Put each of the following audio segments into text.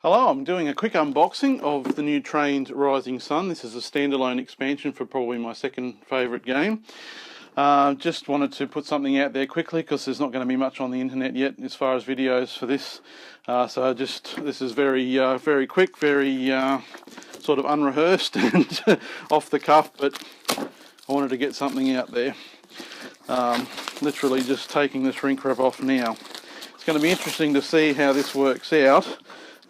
Hello, I'm doing a quick unboxing of the new Trained Rising Sun. This is a standalone expansion for probably my second favourite game. Just wanted to put something out there quickly because there's not going to be much on the internet yet as far as videos for this. This is very quick, very sort of unrehearsed and off the cuff, but I wanted to get something out there. Literally just taking the shrink wrap off now. It's going to be interesting to see how this works out.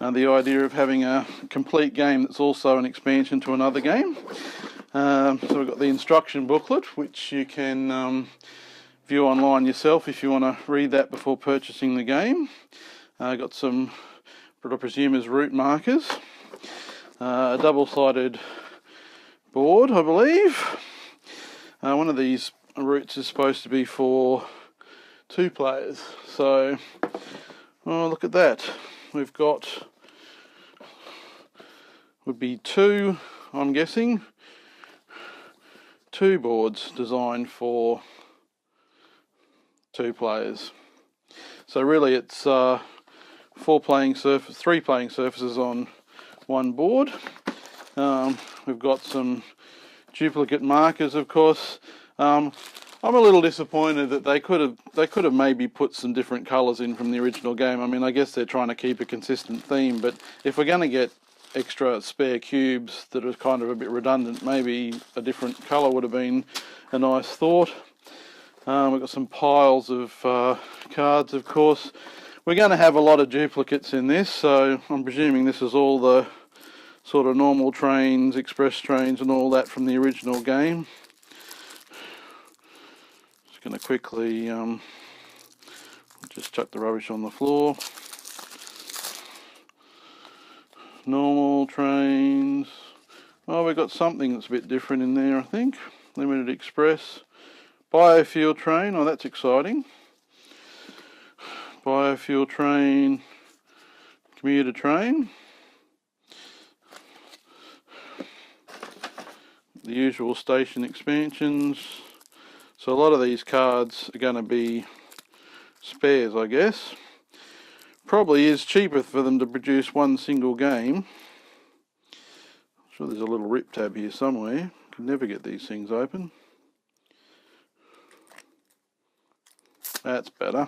The idea of having a complete game that's also an expansion to another game. So we've got the instruction booklet, which you can view online yourself if you want to read that before purchasing the game. Got some, what I presume is route markers. A double-sided board, I believe. One of these routes is supposed to be for 2 players. So, oh, look at that. We've got, would be 2, I'm guessing, 2 boards designed for 2 players. So really it's 3 playing surfaces on 1 board. We've got some duplicate markers, of course. I'm a little disappointed that they could have maybe put some different colours in from the original game. I mean, I guess they're trying to keep a consistent theme, but if we're going to get extra spare cubes that are kind of a bit redundant, maybe a different colour would have been a nice thought. We've got some piles of cards, of course. We're going to have a lot of duplicates in this, so I'm presuming this is all the sort of normal trains, express trains and all that from the original game. Going to quickly just chuck the rubbish on the floor. Normal trains. Oh, we've got something that's a bit different in there, I think. Limited Express. Biofuel train. Oh, that's exciting. Biofuel train. Commuter train. The usual station expansions. So a lot of these cards are going to be spares, I guess. Probably is cheaper for them to produce one single game. I'm sure there's a little rip tab here somewhere. Can never get these things open. That's better.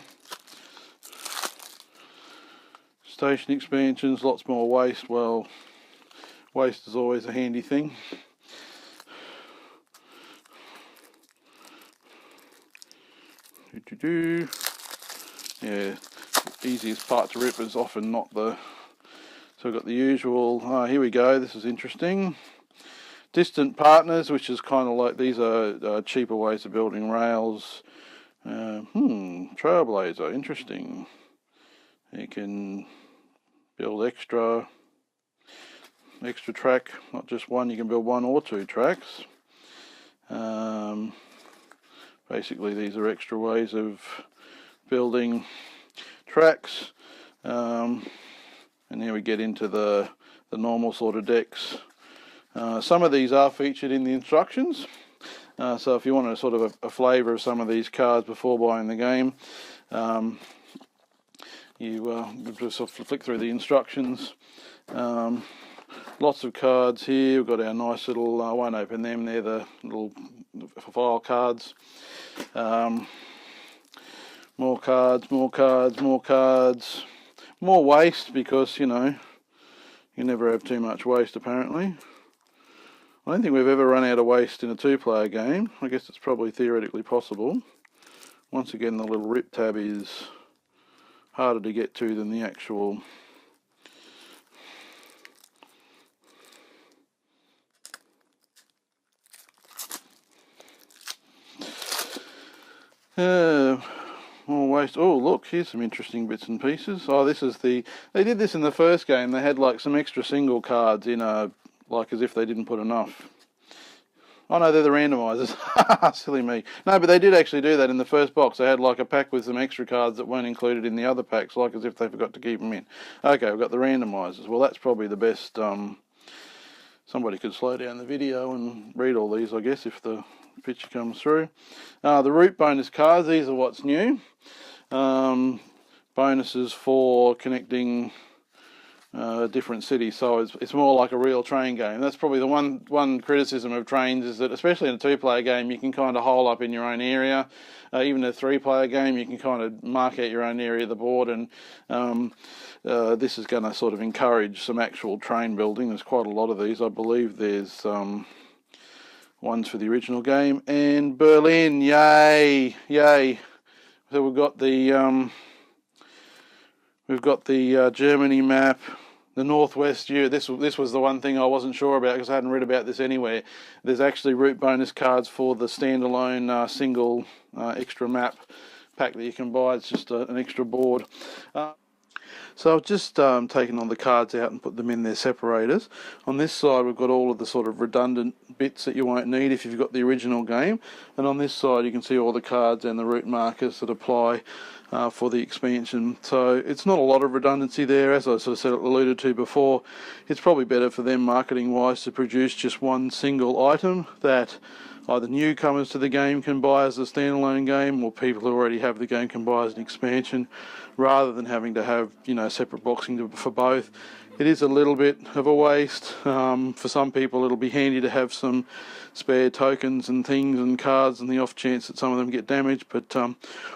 Station expansions, lots more waste. Well, waste is always a handy thing. Yeah, easiest part to rip is often not the... So we've got the usual, here we go, this is interesting. Distant partners, which is kind of like, these are cheaper ways of building rails. Trailblazer, interesting. You can build extra track, not just one, you can build 1 or 2 tracks. Basically these are extra ways of building tracks, and here we get into the normal sort of decks. Some of these are featured in the instructions, so if you want a sort of a flavour of some of these cards before buying the game, you just sort of flick through the instructions. Lots of cards here. We've got our nice little, I won't open them, they're the little file cards. More cards, more waste because, you know, you never have too much waste apparently. I don't think we've ever run out of waste in a 2-player game. I guess it's probably theoretically possible. Once again, the little rip tab is harder to get to than the actual more waste. Oh, look, here's some interesting bits and pieces. Oh, this is they did this in the first game. They had like some extra single cards in like as if they didn't put enough. Oh no, they're the randomizers. Silly me. No, but they did actually do that in the first box. They had like a pack with some extra cards that weren't included in the other packs, like as if they forgot to keep them in. Okay, we've got the randomizers. Well, that's probably the best. Somebody could slow down the video and read all these, I guess, if the picture comes through. The route bonus cards, these are what's new. Bonuses for connecting different cities, so it's more like a real train game. That's probably the one criticism of trains, is that especially in a 2-player game you can kind of hole up in your own area. Even a 3-player game you can kind of mark out your own area of the board, and this is going to sort of encourage some actual train building. There's quite a lot of these. I believe there's ones for the original game. And Berlin, yay. So we've got the Germany map. The Northwest U. This was the one thing I wasn't sure about, because I hadn't read about this anywhere. There's actually route bonus cards for the standalone single extra map pack that you can buy. It's just an extra board. So I've just taken all the cards out and put them in their separators. On this side we've got all of the sort of redundant bits that you won't need if you've got the original game, and on this side you can see all the cards and the route markers that apply for the expansion. So it's not a lot of redundancy there. As I sort of alluded to before, it's probably better for them marketing wise to produce just one single item that either newcomers to the game can buy as a standalone game, or people who already have the game can buy as an expansion, rather than having to have, you know, separate boxing for both. It is a little bit of a waste. For some people it'll be handy to have some spare tokens and things and cards in the off chance that some of them get damaged, but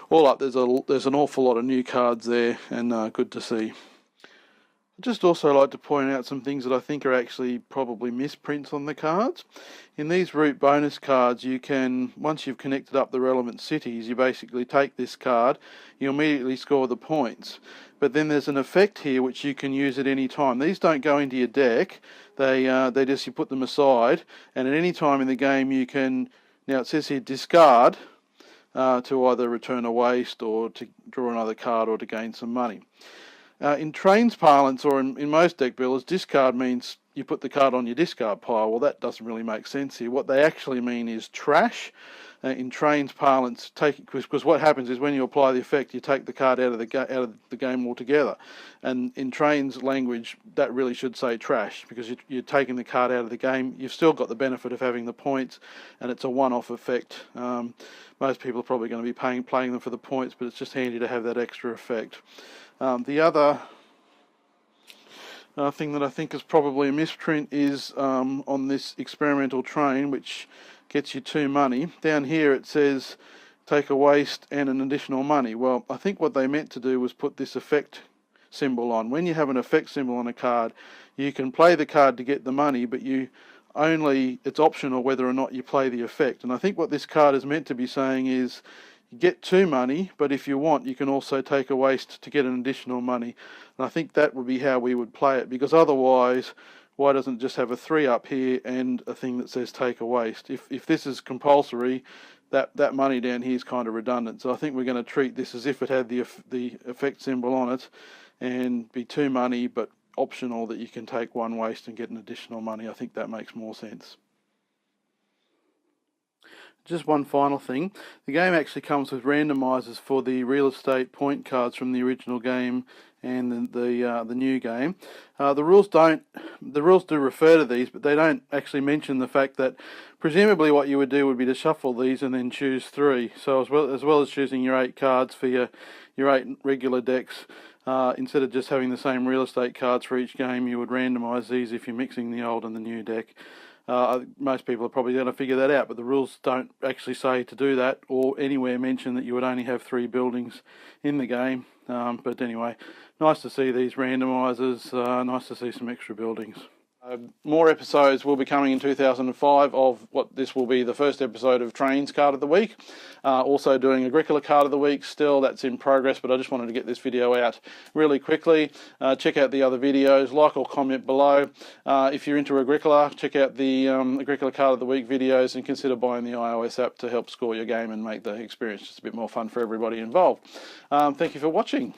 all up there's an awful lot of new cards there, and good to see. I'd just also like to point out some things that I think are actually probably misprints on the cards. In these route bonus cards, you can, once you've connected up the relevant cities, you basically take this card, you immediately score the points. But then there's an effect here which you can use at any time. These don't go into your deck, they just, you put them aside, and at any time in the game you can, now it says here discard, to either return a waste or to draw another card or to gain some money. In trains parlance, or in most deck builders, discard means you put the card on your discard pile. Well, that doesn't really make sense here. What they actually mean is trash. In trains parlance, because what happens is when you apply the effect, you take the card out of the game altogether. And in trains language, that really should say trash, because you're taking the card out of the game. You've still got the benefit of having the points, and it's a one-off effect. Most people are probably going to be playing them for the points, but it's just handy to have that extra effect. The other thing that I think is probably a misprint is on this experimental train, which gets you 2 money. Down here it says take a waste and an additional money. Well, I think what they meant to do was put this effect symbol on. When you have an effect symbol on a card, you can play the card to get the money, but it's optional whether or not you play the effect. And I think what this card is meant to be saying is, you get 2 money, but if you want, you can also take a waste to get an additional money. And I think that would be how we would play it, because otherwise, why doesn't it just have a 3 up here and a thing that says take a waste? If this is compulsory, that money down here is kind of redundant. So I think we're going to treat this as if it had the effect symbol on it, and be 2 money, but optional that you can take 1 waste and get an additional money. I think that makes more sense. Just one final thing, the game actually comes with randomizers for the real estate point cards from the original game and the new game. The rules do refer to these, but they don't actually mention the fact that presumably what you would do would be to shuffle these and then choose 3. So as well as choosing your 8 cards for your 8 regular decks, instead of just having the same real estate cards for each game, you would randomize these if you're mixing the old and the new deck. Most people are probably going to figure that out, but the rules don't actually say to do that, or anywhere mention that you would only have 3 buildings in the game. But anyway, nice to see these randomizers, nice to see some extra buildings. More episodes will be coming in 2005 of what this will be the first episode of Trains Card of the Week. Also doing Agricola Card of the Week still, that's in progress, but I just wanted to get this video out really quickly. Check out the other videos, like or comment below. If you're into Agricola, check out the Agricola Card of the Week videos, and consider buying the iOS app to help score your game and make the experience just a bit more fun for everybody involved. Thank you for watching.